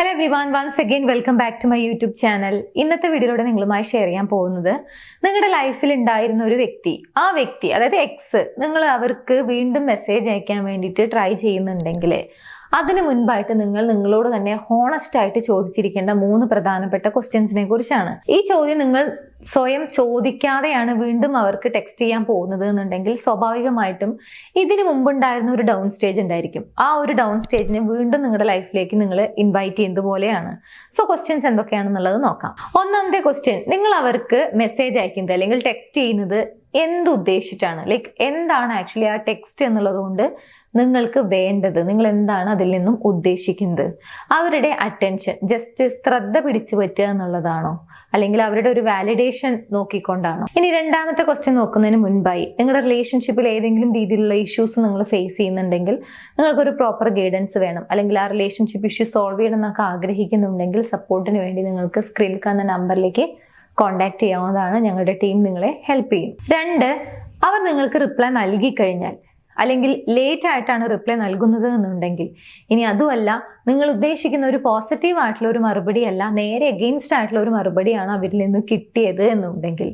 Hello everyone, once again welcome back to my YouTube channel. ഇന്നത്തെ വീഡിയോയിലൂടെ നിങ്ങളുമായി share ചെയ്യാൻ പോകുന്നത് നിങ്ങളുടെ ലൈഫിൽ ഉണ്ടായിരുന്ന ഒരു വ്യക്തി, ആ വ്യക്തി അതായത് എക്സ്, നിങ്ങൾ അവർക്ക് വീണ്ടും മെസ്സേജ് അയക്കാൻ വേണ്ടിയിട്ട് ട്രൈ ചെയ്യുന്നുണ്ടെങ്കിൽ അതിന് മുൻപായിട്ട് നിങ്ങളോട് തന്നെ ഹോണസ്റ്റ് ആയിട്ട് ചോദിച്ചിരിക്കേണ്ട 3 പ്രധാനപ്പെട്ട ക്വസ്റ്റ്യൻസിനെ കുറിച്ചാണ്. ഈ ചോദ്യം നിങ്ങൾ സ്വയം ചോദിക്കാതെയാണ് വീണ്ടും അവർക്ക് ടെക്സ്റ്റ് ചെയ്യാൻ പോകുന്നത് എന്നുണ്ടെങ്കിൽ സ്വാഭാവികമായിട്ടും ഇതിന് മുമ്പുണ്ടായിരുന്ന ഒരു ഡൗൺ സ്റ്റേജ് ഉണ്ടായിരിക്കും. ആ ഒരു ഡൗൺ സ്റ്റേജിനെ വീണ്ടും നിങ്ങളുടെ ലൈഫിലേക്ക് നിങ്ങൾ ഇൻവൈറ്റ് ചെയ്യുന്നത് പോലെയാണ്. സോ ക്വസ്റ്റ്യൻസ് എന്തൊക്കെയാണെന്നുള്ളത് നോക്കാം. ഒന്നാമത്തെ ക്വസ്റ്റ്യൻ, നിങ്ങൾ അവർക്ക് മെസ്സേജ് അയക്കുന്നത് അല്ലെങ്കിൽ ടെക്സ്റ്റ് ചെയ്യുന്നത് എന്തുദ്ദേശിച്ചിട്ടാണ്? ലൈക്ക് എന്താണ് ആക്ച്വലി ആ ടെക്സ്റ്റ് എന്നുള്ളത് കൊണ്ട് നിങ്ങൾക്ക് വേണ്ടത്? നിങ്ങൾ എന്താണ് അതിൽ നിന്നും ഉദ്ദേശിക്കുന്നത്? അവരുടെ അറ്റൻഷൻ, ജസ്റ്റ് ശ്രദ്ധ പിടിച്ചു പറ്റുക എന്നുള്ളതാണോ, അല്ലെങ്കിൽ അവരുടെ ഒരു വാലിഡേഷൻ നോക്കിക്കൊണ്ടാണോ? ഇനി രണ്ടാമത്തെ ക്വസ്റ്റ്യൻ നോക്കുന്നതിന് മുൻപായി, നിങ്ങളുടെ റിലേഷൻഷിപ്പിൽ ഏതെങ്കിലും രീതിയിലുള്ള ഇഷ്യൂസ് നിങ്ങൾ ഫേസ് ചെയ്യുന്നുണ്ടെങ്കിൽ നിങ്ങൾക്കൊരു പ്രോപ്പർ ഗൈഡൻസ് വേണം, അല്ലെങ്കിൽ ആ റിലേഷൻഷിപ്പ് ഇഷ്യൂ സോൾവ് ചെയ്യണം എന്നൊക്കെ ആഗ്രഹിക്കുന്നുണ്ടെങ്കിൽ സപ്പോർട്ടിന് വേണ്ടി നിങ്ങൾക്ക് സ്ക്രീനിൽ കാണുന്ന നമ്പറിലേക്ക് കോൺടാക്ട് ചെയ്യാവുന്നതാണ്. ഞങ്ങളുടെ ടീം നിങ്ങളെ ഹെൽപ്പ് ചെയ്യും. 2, അവർ നിങ്ങൾക്ക് റിപ്ലൈ നൽകി കഴിഞ്ഞാൽ, അല്ലെങ്കിൽ ലേറ്റ് ആയിട്ടാണ് റിപ്ലൈ നൽകുന്നത് എന്നുണ്ടെങ്കിൽ, ഇനി അതുമല്ല നിങ്ങൾ ഉദ്ദേശിക്കുന്ന ഒരു പോസിറ്റീവ് ആയിട്ടുള്ള ഒരു മറുപടി അല്ല, നേരെ എഗെയിൻസ്റ്റ് ആയിട്ടുള്ള ഒരു മറുപടിയാണ് അവരിൽ നിന്ന് കിട്ടിയത് എന്നുണ്ടെങ്കിൽ,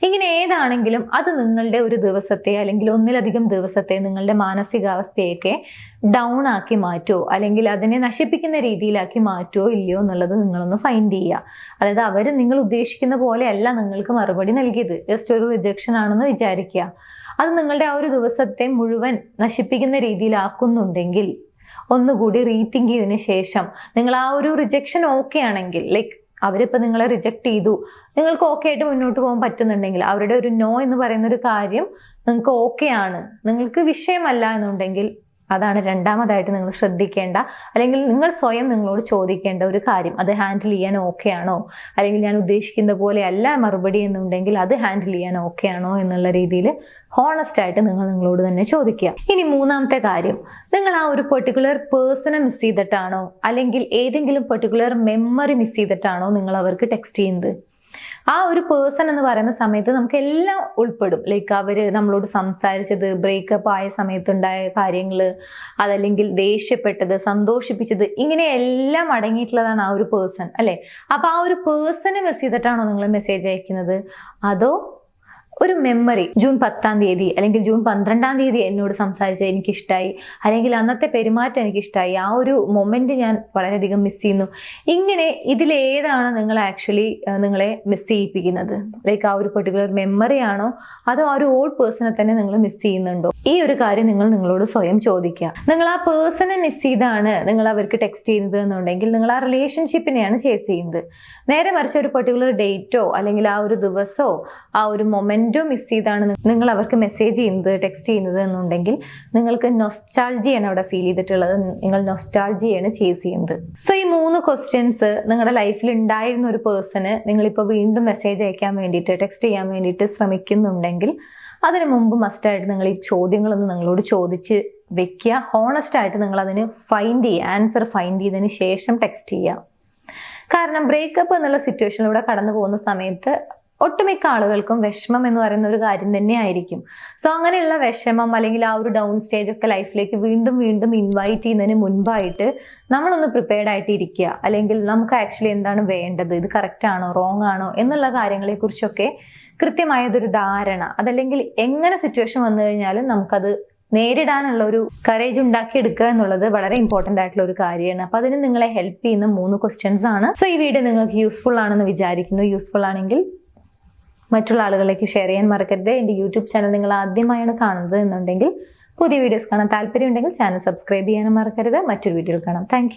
ഇങ്ങനെ ഏതാണെങ്കിലും അത് നിങ്ങളുടെ ഒരു ദിവസത്തെ അല്ലെങ്കിൽ ഒന്നിലധികം ദിവസത്തെ നിങ്ങളുടെ മാനസികാവസ്ഥയൊക്കെ ഡൗൺ ആക്കി മാറ്റുമോ, അല്ലെങ്കിൽ അതിനെ നശിപ്പിക്കുന്ന രീതിയിലാക്കി മാറ്റുമോ ഇല്ലയോ എന്നുള്ളത് നിങ്ങളൊന്ന് ഫൈൻഡ് ചെയ്യുക. അതായത് അവർ നിങ്ങൾ ഉദ്ദേശിക്കുന്ന പോലെയല്ല നിങ്ങൾക്ക് മറുപടി നൽകിയത്, ജസ്റ്റ് ഒരു റിജക്ഷൻ ആണെന്ന് വിചാരിക്കുക. അത് നിങ്ങളുടെ ആ ഒരു ദിവസത്തെ മുഴുവൻ നശിപ്പിക്കുന്ന രീതിയിലാക്കുന്നുണ്ടെങ്കിൽ ഒന്നുകൂടി റീതിങ്ക് ചെയ്തതിന് ശേഷം, നിങ്ങൾ ആ ഒരു റിജക്ഷൻ ഓക്കെ ആണെങ്കിൽ, ലൈക്ക് അവരിപ്പോൾ നിങ്ങളെ റിജക്ട് ചെയ്തു, നിങ്ങൾക്ക് ഓക്കെ ആയിട്ട് മുന്നോട്ട് പോകാൻ പറ്റുന്നുണ്ടെങ്കിൽ, അവരുടെ ഒരു നോ എന്ന് പറയുന്ന ഒരു കാര്യം നിങ്ങൾക്ക് ഓക്കെ ആണ്, നിങ്ങൾക്ക് വിഷയമല്ല എന്നുണ്ടെങ്കിൽ, അതാണ് രണ്ടാമതായിട്ട് നിങ്ങൾ ശ്രദ്ധിക്കേണ്ട, അല്ലെങ്കിൽ നിങ്ങൾ സ്വയം നിങ്ങളോട് ചോദിക്കേണ്ട ഒരു കാര്യം. അത് ഹാൻഡിൽ ചെയ്യാൻ ഓക്കെ ആണോ, അല്ലെങ്കിൽ ഞാൻ ഉദ്ദേശിക്കുന്ന പോലെ അല്ല മറുപടി എന്നുണ്ടെങ്കിൽ അത് ഹാൻഡിൽ ചെയ്യാൻ ഓക്കെ ആണോ എന്നുള്ള രീതിയിൽ ഹോണസ്റ്റ് ആയിട്ട് നിങ്ങളോട് തന്നെ ചോദിക്കുക. ഇനി മൂന്നാമത്തെ കാര്യം, നിങ്ങൾ ആ ഒരു പെർട്ടിക്കുലർ പേഴ്സണെ മിസ് ചെയ്തിട്ടാണോ, അല്ലെങ്കിൽ ഏതെങ്കിലും പെർട്ടിക്കുലർ മെമ്മറി മിസ് ചെയ്തിട്ടാണോ നിങ്ങൾ അവർക്ക് ടെക്സ്റ്റ് ചെയ്യുന്നത്? ആ ഒരു പേഴ്സൺ എന്ന് പറയുന്ന സമയത്ത് നമുക്ക് എല്ലാം ഉൾപ്പെടും. ലൈക്ക് അവര് നമ്മളോട് സംസാരിച്ചത്, ബ്രേക്കപ്പ് ആയ സമയത്തുണ്ടായ കാര്യങ്ങള്, അതല്ലെങ്കിൽ ദേഷ്യപ്പെട്ടത്, സന്തോഷിപ്പിച്ചത്, ഇങ്ങനെ എല്ലാം അടങ്ങിയിട്ടുള്ളതാണ് ആ ഒരു പേഴ്സൺ, അല്ലെ? അപ്പൊ ആ ഒരു പേഴ്സണെ മിസ് ചെയ്തിട്ടാണോ നിങ്ങൾ മെസ്സേജ് അയക്കുന്നത്? അതോ ഒരു മെമ്മറി, ജൂൺ 10-ാം തീയതി അല്ലെങ്കിൽ ജൂൺ 12-ാം തീയതി എന്നോട് സംസാരിച്ചത് എനിക്കിഷ്ടമായി, അല്ലെങ്കിൽ അന്നത്തെ പെരുമാറ്റം എനിക്കിഷ്ടമായി, ആ ഒരു മൊമെന്റ് ഞാൻ വളരെയധികം മിസ് ചെയ്യുന്നു, ഇങ്ങനെ ഇതിലേതാണ് നിങ്ങൾ ആക്ച്വലി നിങ്ങളെ മിസ് ചെയ്യിപ്പിക്കുന്നത്? ലൈക്ക് ആ ഒരു പെർട്ടിക്കുലർ മെമ്മറി ആണോ, അതോ ആ ഒരു ഓൾഡ് പേഴ്സണെ തന്നെ നിങ്ങൾ മിസ് ചെയ്യുന്നുണ്ടോ? ഈ ഒരു കാര്യം നിങ്ങളോട് സ്വയം ചോദിക്കുക. നിങ്ങൾ ആ പേഴ്സണെ മിസ് ചെയ്താണ് നിങ്ങൾ അവർക്ക് ടെക്സ്റ്റ് ചെയ്യുന്നത് എന്നുണ്ടെങ്കിൽ നിങ്ങൾ ആ റിലേഷൻഷിപ്പിനെയാണ് ചേസ് ചെയ്യുന്നത്. നേരെ മറിച്ച് ഒരു പെർട്ടിക്കുലർ ഡേറ്റോ അല്ലെങ്കിൽ ആ ഒരു ദിവസമോ ആ ഒരു മൊമെന്റോ മിസ് ചെയ്താണ് നിങ്ങൾ അവർക്ക് മെസ്സേജ് ചെയ്യുന്നത്, ടെക്സ്റ്റ് ചെയ്യുന്നത് എന്നുണ്ടെങ്കിൽ നിങ്ങൾക്ക് നൊസ്റ്റാൾജിയാണ് അവിടെ ഫീൽ ചെയ്തിട്ടുള്ളത്, നിങ്ങൾ നൊസ്റ്റാൾജിയാണ് ചേസ് ചെയ്യുന്നത്. സോ ഈ 3 ക്വസ്റ്റ്യൻസ് നിങ്ങളുടെ ലൈഫിൽ ഉണ്ടായിരുന്ന ഒരു പേഴ്സണ് നിങ്ങളിപ്പോൾ വീണ്ടും മെസ്സേജ് അയക്കാൻ വേണ്ടിയിട്ട്, ടെക്സ്റ്റ് ചെയ്യാൻ വേണ്ടിയിട്ട് ശ്രമിക്കുന്നുണ്ടെങ്കിൽ അതിനു മുമ്പ് മസ്റ്റായിട്ട് നിങ്ങൾ ഈ ചോദ്യങ്ങളൊന്ന് നിങ്ങളോട് ചോദിച്ച് വെക്കുക. ഹോണസ്റ്റ് ആയിട്ട് നിങ്ങൾ അതിന് ആൻസർ ഫൈൻഡ് ചെയ്തതിന് ശേഷം ടെക്സ്റ്റ് ചെയ്യുക. കാരണം ബ്രേക്കപ്പ് എന്നുള്ള സിറ്റുവേഷനിലൂടെ കടന്നു പോകുന്ന സമയത്ത് ഒട്ടുമിക്ക ആളുകൾക്കും വിഷമം എന്ന് പറയുന്ന ഒരു കാര്യം തന്നെ ആയിരിക്കും. സോ അങ്ങനെയുള്ള വിഷമം അല്ലെങ്കിൽ ആ ഒരു ഡൗൺ സ്റ്റേജ് ഒക്കെ ലൈഫിലേക്ക് വീണ്ടും ഇൻവൈറ്റ് ചെയ്യുന്നതിന് മുൻപായിട്ട് നമ്മളൊന്ന് പ്രിപ്പയർഡ് ആയിട്ട് ഇരിക്കുക. അല്ലെങ്കിൽ നമുക്ക് ആക്ച്വലി എന്താണ് വേണ്ടത്, ഇത് കറക്റ്റ് ആണോ റോങ് ആണോ എന്നുള്ള കാര്യങ്ങളെ കുറിച്ചൊക്കെ കൃത്യമായതൊരു ധാരണ, അതല്ലെങ്കിൽ എങ്ങനെ സിറ്റുവേഷൻ വന്നു കഴിഞ്ഞാലും നമുക്കത് നേരിടാനുള്ള ഒരു കറേജ് ഉണ്ടാക്കിയെടുക്കുക എന്നുള്ളത് വളരെ ഇമ്പോർട്ടന്റ് ആയിട്ടുള്ള ഒരു കാര്യമാണ്. അപ്പൊ അതിന് നിങ്ങളെ ഹെൽപ്പ് ചെയ്യുന്ന 3 ക്വസ്റ്റ്യൻസ് ആണ്. സോ ഈ വീഡിയോ നിങ്ങൾക്ക് യൂസ്ഫുൾ ആണെന്ന് വിചാരിക്കുന്നു. യൂസ്ഫുൾ ആണെങ്കിൽ മറ്റുള്ള ആളുകളിലേക്ക് ഷെയർ ചെയ്യാൻ മറക്കരുത്. എൻ്റെ യൂട്യൂബ് ചാനൽ നിങ്ങൾ ആദ്യമായാണ് കാണുന്നത് എന്നുണ്ടെങ്കിൽ, പുതിയ വീഡിയോസ് കാണാൻ താല്പര്യം ഉണ്ടെങ്കിൽ ചാനൽ സബ്സ്ക്രൈബ് ചെയ്യാനും മറക്കരുത്. മറ്റൊരു വീഡിയോയിൽ കാണാം. താങ്ക്